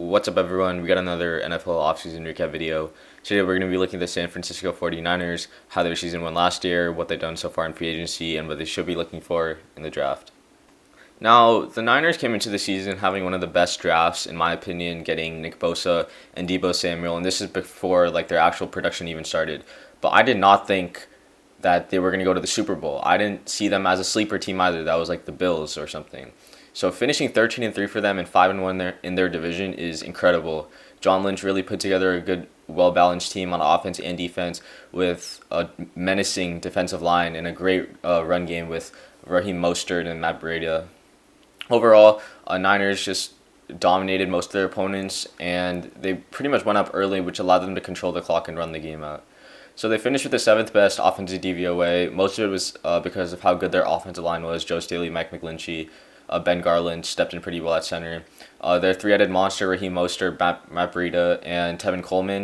What's up, everyone? We got another NFL offseason recap video. Today, we're going to be looking at the San Francisco 49ers, how their season went last year, what they've done so far in free agency, and what they should be looking for in the draft. Now, the Niners came into the season having one of the best drafts, in my opinion, getting Nick Bosa and Deebo Samuel, and this is before their actual production even started. But I did not think that they were going to go to the Super Bowl. I didn't see them as a sleeper team either. That was like the Bills or something. So finishing 13-3 for them and 5-1 in their division is incredible. John Lynch really put together a good, well-balanced team on offense and defense with a menacing defensive line and a great run game with Raheem Mostert and Matt Breida. Overall, Niners just dominated most of their opponents, and they pretty much went up early, which allowed them to control the clock and run the game out. So they finished with the seventh best offensive DVOA. Most of it was because of how good their offensive line was. Joe Staley, Mike McGlinchey, Ben Garland stepped in pretty well at center. Their three-headed monster, Raheem Mostert, Matt Breida, and Tevin Coleman.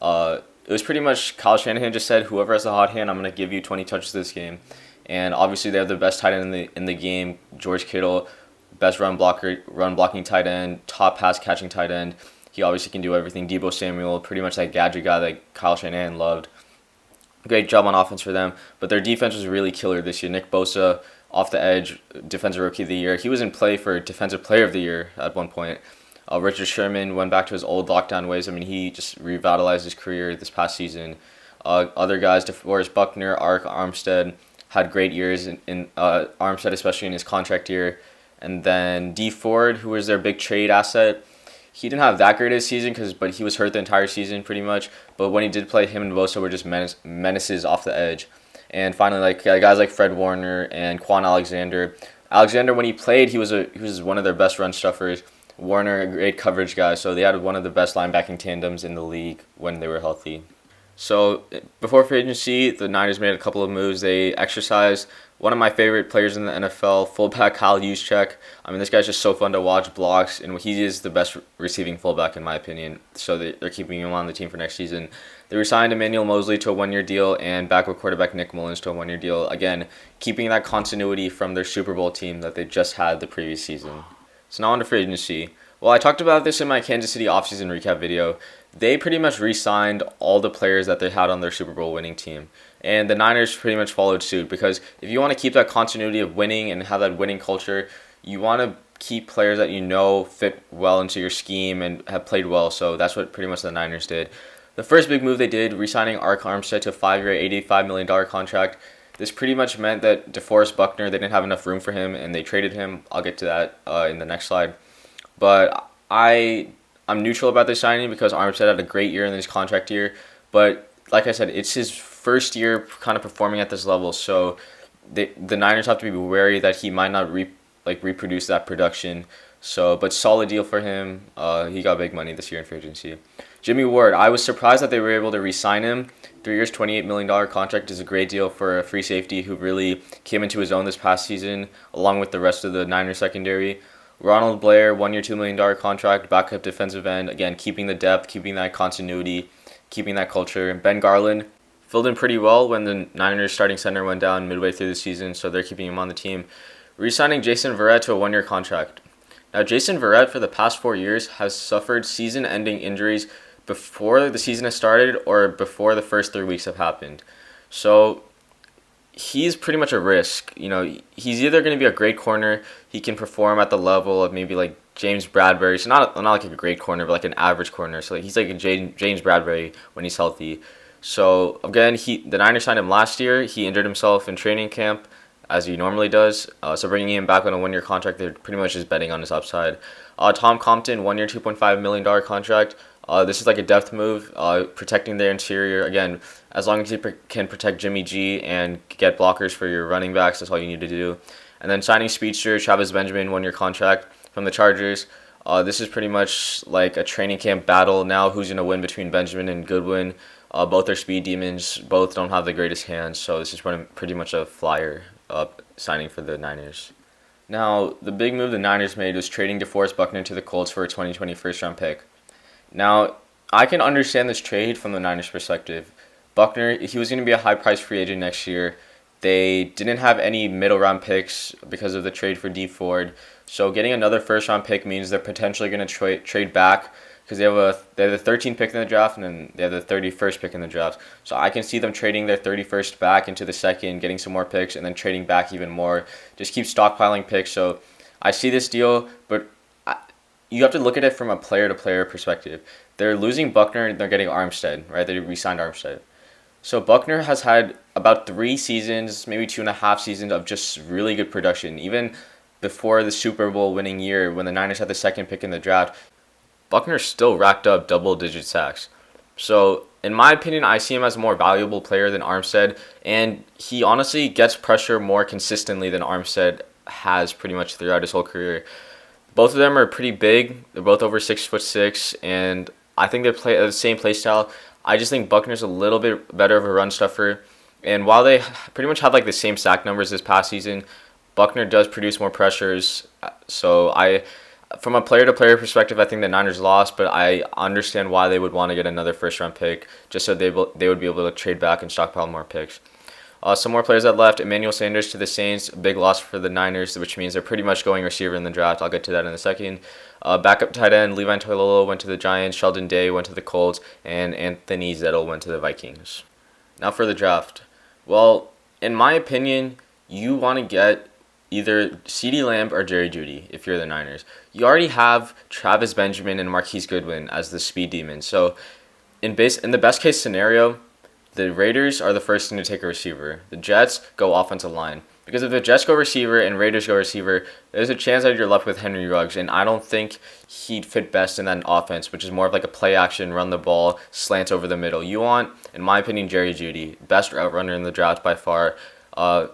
It was pretty much Kyle Shanahan just said, whoever has the hot hand, I'm going to give you 20 touches this game. And obviously they have the best tight end in the game, George Kittle, best run blocking tight end, top pass catching tight end. He obviously can do everything. Deebo Samuel, pretty much that gadget guy that Kyle Shanahan loved. Great job on offense for them, but their defense was really killer this year. Nick Bosa, off the edge, defensive rookie of the year. He was in play for defensive player of the year at one point. Richard Sherman went back to his old lockdown ways. I mean, he just revitalized his career this past season. Other guys, DeForest Buckner, Armstead, had great years in Armstead, especially in his contract year. And then D Ford, who was their big trade asset. He didn't have that great a season, but he was hurt the entire season pretty much. But when he did play, him and Bosa were just menaces off the edge. And finally, guys like Fred Warner and Quan Alexander. Alexander, when he played, he was one of their best run stuffers. Warner, a great coverage guy. So they had one of the best linebacking tandems in the league when they were healthy. So before free agency, the Niners made a couple of moves. They exercised one of my favorite players in the NFL, fullback Kyle Juszczyk. I mean, this guy's just so fun to watch, blocks, and he is the best receiving fullback in my opinion. So they're keeping him on the team for next season. They resigned Emmanuel Mosley to a one-year deal and backup quarterback Nick Mullins to a one-year deal. Again, keeping that continuity from their Super Bowl team that they just had the previous season. So now on to free agency. Well, I talked about this in my Kansas City offseason recap video. They pretty much re-signed all the players that they had on their Super Bowl winning team. And the Niners pretty much followed suit because if you want to keep that continuity of winning and have that winning culture, you want to keep players that you know fit well into your scheme and have played well. So that's what pretty much the Niners did. The first big move they did, re-signing Armstead to a 5-year, $85 million contract. This pretty much meant that DeForest Buckner, they didn't have enough room for him, and they traded him. I'll get to that in the next slide. But I'm neutral about this signing because Armstead had a great year in his contract year. But like I said, it's his first year kind of performing at this level, so the Niners have to be wary that he might not reproduce that production. So, but solid deal for him. He got big money this year in free agency. Jimmy Ward, I was surprised that they were able to re-sign him. 3 years, $28 million contract is a great deal for a free safety who really came into his own this past season, along with the rest of the Niners secondary. Ronald Blair, 1 year, $2 million contract, backup defensive end. Again, keeping the depth, keeping that continuity, keeping that culture. And Ben Garland filled in pretty well when the Niners starting center went down midway through the season, so they're keeping him on the team. Re-signing Jason Verrett to a 1 year contract. Now, Jason Verrett for the past 4 years has suffered season-ending injuries before the season has started or before the first 3 weeks have happened. So he's pretty much a risk. You know, he's either going to be a great corner, he can perform at the level of maybe like James Bradbury. So not like a great corner, but like an average corner. So he's like a James Bradbury when he's healthy. So again, the Niners signed him last year. He injured himself in training camp, as he normally does. So bringing him back on a 1 year contract, they're pretty much just betting on his upside. Tom Compton, 1 year, $2.5 million contract. This is like a depth move, protecting their interior. Again, as long as you can protect Jimmy G and get blockers for your running backs, that's all you need to do. And then signing speedster Travis Benjamin, 1 year contract from the Chargers. This is pretty much like a training camp battle now. Who's going to win between Benjamin and Goodwin? Both are speed demons. Both don't have the greatest hands, so this is pretty much a flyer signing for the Niners. Now, the big move the Niners made was trading DeForest Buckner to the Colts for a 2020 first-round pick. Now, I can understand this trade from the Niners' perspective. Buckner, he was going to be a high-priced free agent next year. They didn't have any middle-round picks because of the trade for D Ford. So getting another first round pick means they're potentially going to trade back because they have the 13th pick in the draft and then they have the 31st pick in the draft. So I can see them trading their 31st back into the second, getting some more picks, and then trading back even more. Just keep stockpiling picks. So I see this deal, but you have to look at it from a player-to-player perspective. They're losing Buckner and they're getting Armstead, right? They re-signed Armstead. So Buckner has had about 3 seasons, maybe 2.5 seasons of just really good production. Even before the Super Bowl winning year, when the Niners had the second pick in the draft, Buckner still racked up double-digit sacks. So in my opinion, I see him as a more valuable player than Armstead, and he honestly gets pressure more consistently than Armstead has pretty much throughout his whole career. Both of them are pretty big. They're both over 6'6", and I think they play the same play style. I just think Buckner's a little bit better of a run stuffer. And while they pretty much have like the same sack numbers this past season, Buckner does produce more pressures. So from a player-to-player perspective, I think the Niners lost, but I understand why they would want to get another first-round pick just so they would be able to trade back and stockpile more picks. Some more players that left. Emmanuel Sanders to the Saints, a big loss for the Niners, which means they're pretty much going receiver in the draft. I'll get to that in a second. Backup tight end, Levi Toilolo went to the Giants, Sheldon Day went to the Colts, and Anthony Zettel went to the Vikings. Now for the draft. Well, in my opinion, you want to get either CeeDee Lamb or Jerry Jeudy if you're the Niners. You already have Travis Benjamin and Marquise Goodwin as the speed demons. So in the best case scenario, the Raiders are the first thing to take a receiver. The Jets go offensive line. Because if the Jets go receiver and Raiders go receiver, there's a chance that you're left with Henry Ruggs, and I don't think he'd fit best in that offense, which is more of like a play action, run the ball, slants over the middle. You want, in my opinion, Jerry Jeudy, best route runner in the draft by far.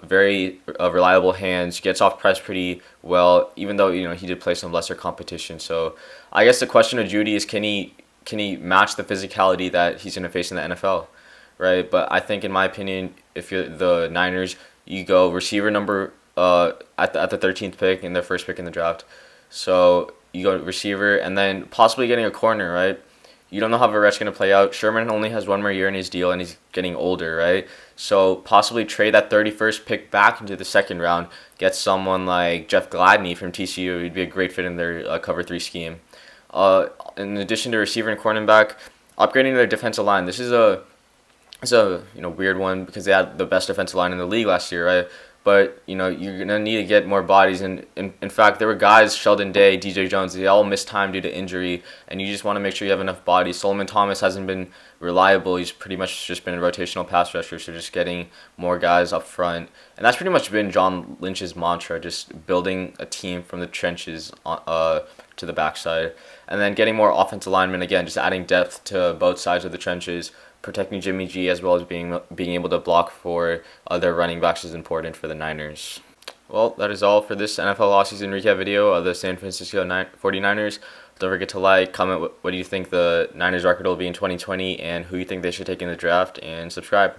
Very reliable hands, gets off press pretty well, even though he did play some lesser competition. So I guess the question of Jeudy is can he match the physicality that he's going to face in the NFL? Right, but I think in my opinion, if you're the Niners, you go receiver number at the 13th pick in their first pick in the draft. So you go receiver and then possibly getting a corner, right? You don't know how Verrett's going to play out. Sherman only has 1 more year in his deal and he's getting older, right? So possibly trade that 31st pick back into the second round, get someone like Jeff Gladney from TCU. He'd be a great fit in their cover 3 scheme. In addition to receiver and cornerback, upgrading their defensive line. This is a weird one because they had the best defensive line in the league last year, right? But you're gonna need to get more bodies, and in fact, there were guys, Sheldon Day, DJ Jones, they all missed time due to injury, and you just want to make sure you have enough bodies. Solomon Thomas hasn't been reliable; he's pretty much just been a rotational pass rusher, so just getting more guys up front, and that's pretty much been John Lynch's mantra, just building a team from the trenches to the backside, and then getting more offensive linemen again, just adding depth to both sides of the trenches. Protecting Jimmy G as well as being able to block for other running backs is important for the Niners. Well, that is all for this NFL offseason recap video of the San Francisco 49ers. Don't forget to like, comment what do you think the Niners record will be in 2020 and who you think they should take in the draft, and subscribe.